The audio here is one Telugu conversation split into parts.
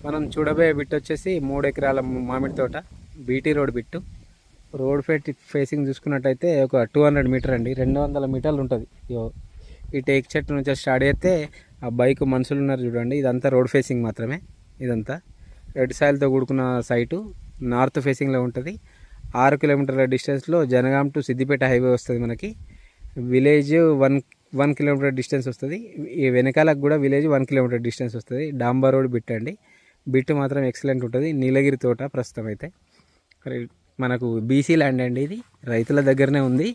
మనం చూడబోయే బిట్ వచ్చేసి 3 ఎకరాల మామిడి తోట, BT road bit. Road facing చూసుకున్నట్టయితే ఒక 200 మీటర్ అండి, 200 మీటర్లు ఉంటుంది. ఈ టేక్ చెట్టు నుంచి స్టార్ట్ అయితే ఆ బైక్ మనుషులు ఉన్నారు చూడండి, ఇదంతా రోడ్ ఫేసింగ్ మాత్రమే. ఇదంతా రెడ్ సాయిల్తో కూడుకున్న సైటు, నార్త్ ఫేసింగ్లో ఉంటుంది. 6 కిలోమీటర్ల డిస్టెన్స్లో జనగాం టు సిద్దిపేట హైవే వస్తుంది. మనకి విలేజ్ 1 కిలోమీటర్ డిస్టెన్స్ వస్తుంది. ఈ వెనకాలకు కూడా విలేజ్ 1 కిలోమీటర్ డిస్టెన్స్ వస్తుంది. డాంబర్ రోడ్ బిట్ అండి. బిట్ మాత్రం ఎక్సలెంట్ ఉంటుంది. నీలగిరి తోట ప్రస్తుతం అయితే మనకు బీసీ ల్యాండ్ అండి, ఇది రైతుల దగ్గరనే ఉంది.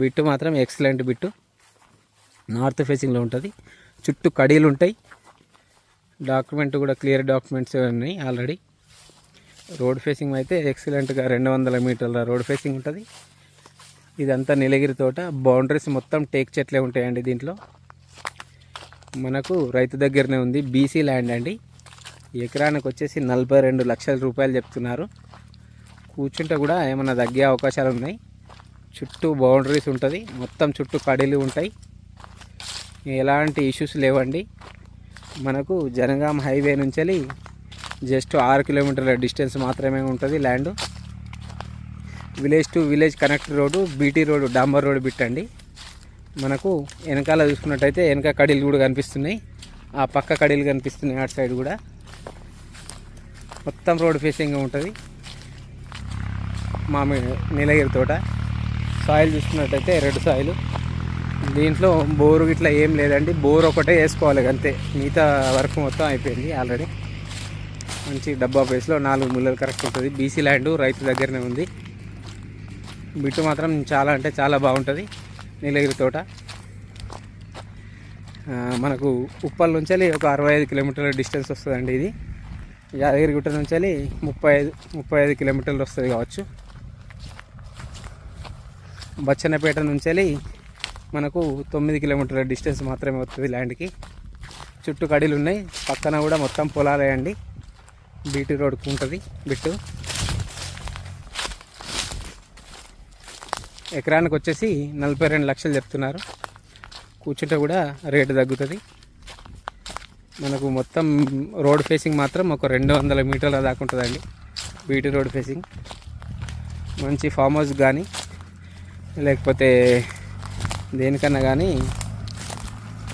బిట్టు మాత్రం ఎక్సలెంట్ బిట్టు, నార్త్ ఫేసింగ్లో ఉంటుంది. చుట్టూ కడీలు ఉంటాయి. డాక్యుమెంట్ కూడా క్లియర్ డాక్యుమెంట్స్ ఉన్నాయి ఆల్రెడీ. రోడ్ ఫేసింగ్ అయితే ఎక్సలెంట్గా 200 మీటర్ల రోడ్ ఫేసింగ్ ఉంటుంది. ఇదంతా నీలగిరి తోట. బౌండరీస్ మొత్తం టేక్ చెట్లే ఉంటాయండి. దీంట్లో మనకు రైతు దగ్గరనే ఉంది. బీసీ ల్యాండ్ అండి. ఎకరానికి వచ్చేసి 42 లక్షల రూపాయలు చెప్తున్నారు. కూర్చుంటే కూడా ఏమన్నా తగ్గే అవకాశాలు ఉన్నాయి. చుట్టూ బౌండరీస్ ఉంటుంది, మొత్తం చుట్టూ కడీలు ఉంటాయి. ఎలాంటి ఇష్యూస్ లేవండి. మనకు జనగాం హైవే నుంచి జస్ట్ 6 కిలోమీటర్ల డిస్టెన్స్ మాత్రమే ఉంటుంది land. Village to village connect road, BT road, డాంబర్ రోడ్ బిట్ అండి. మనకు వెనకాల చూసుకున్నట్టయితే వెనక కడీలు కూడా కనిపిస్తున్నాయి, ఆ పక్క కడీలు కనిపిస్తున్నాయి, అటు సైడ్ కూడా మొత్తం రోడ్ ఫేసింగ్ ఉంటుంది. మామిడి నీలగిరి తోట. సాయిల్ చూసుకున్నట్టయితే రెడ్ సాయిల్. దీంట్లో బోరు ఇట్లా ఏం లేదండి, బోర్ ఒకటే వేసుకోవాలి అంతే, మిగతా వర్క్ మొత్తం అయిపోయింది ఆల్రెడీ. మంచి డబ్బా ప్లేస్లో 4 ముళ్ళలు కరెక్ట్ ఉంటుంది. బీసీ ల్యాండ్ రైతు దగ్గరనే ఉంది. బిట్టు మాత్రం చాలా అంటే చాలా బాగుంటుంది. నీలగిరి తోట మనకు ఉప్పల్ నుంచి ఒక 65 కిలోమీటర్ల డిస్టెన్స్ వస్తుందండి. ఇది యాదగిరిగుట్ట నుంచి 35 కిలోమీటర్లు వస్తుంది కావచ్చు. బచ్చన్నపేట నుంచి మనకు 9 కిలోమీటర్ల డిస్టెన్స్ మాత్రమే వస్తుంది ల్యాండ్కి. చుట్టూ కడీలు ఉన్నాయి, పక్కన కూడా మొత్తం పొలాలే అండి. బీటీ రోడ్కు ఉంటుంది బిట్టు. ఎకరానికి వచ్చేసి 42 లక్షలు చెప్తున్నారు. కూర్చుంటే కూడా రేటు తగ్గుతుంది. మనకు మొత్తం రోడ్ ఫేసింగ్ మాత్రం ఒక 200 మీటర్ల దాకా ఉంటుందండి. బీటీ రోడ్ ఫేసింగ్ మంచి ఫామ్ హౌస్ కానీ లేకపోతే దేనికన్నా కానీ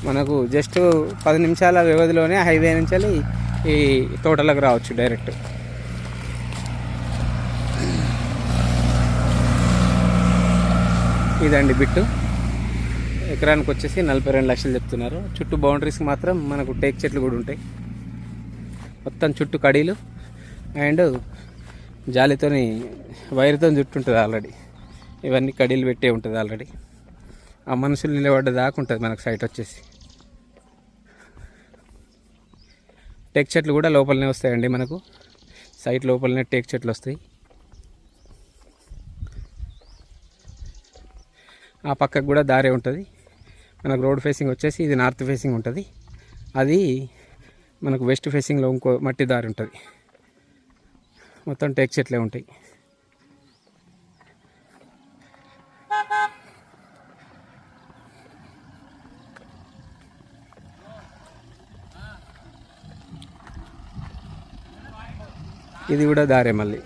మనకు జస్ట్ 10 నిమిషాల వ్యవధిలోనే హైవే నుంచి ఈ తోటలకు రావచ్చు డైరెక్ట్. ఇదండి బిట్టు. ఎకరానికి వచ్చేసి 42 లక్షలు చెప్తున్నారు. చుట్టూ బౌండరీస్కి మాత్రం మనకు టేక్ చెట్లు కూడా ఉంటాయి. మొత్తం చుట్టూ కడీలు అండ్ జాలితోని వైర్తో చుట్టూ ఉంటుంది ఆల్రెడీ. ఇవన్నీ కడీలు పెట్టే ఉంటుంది ఆల్రెడీ. ఆ మనుషులు నిలబడ్డ దాకా ఉంటుంది మనకు సైట్ వచ్చేసి. టేక్ చెట్లు కూడా లోపలనే వస్తాయండి. మనకు సైట్ లోపలనే టేక్ చెట్లు వస్తాయి. ఆ పక్కకు కూడా దారే ఉంటుంది. మనకు రోడ్ ఫేసింగ్ వచ్చేసి ఇది నార్త్ ఫేసింగ్ ఉంటుంది. అది మనకు వెస్ట్ ఫేసింగ్లో ఇంకో మట్టి దారి ఉంటుంది. మొత్తం టేక్ చెట్లే ఉంటాయి. ఇది కూడా దారే మళ్ళీ.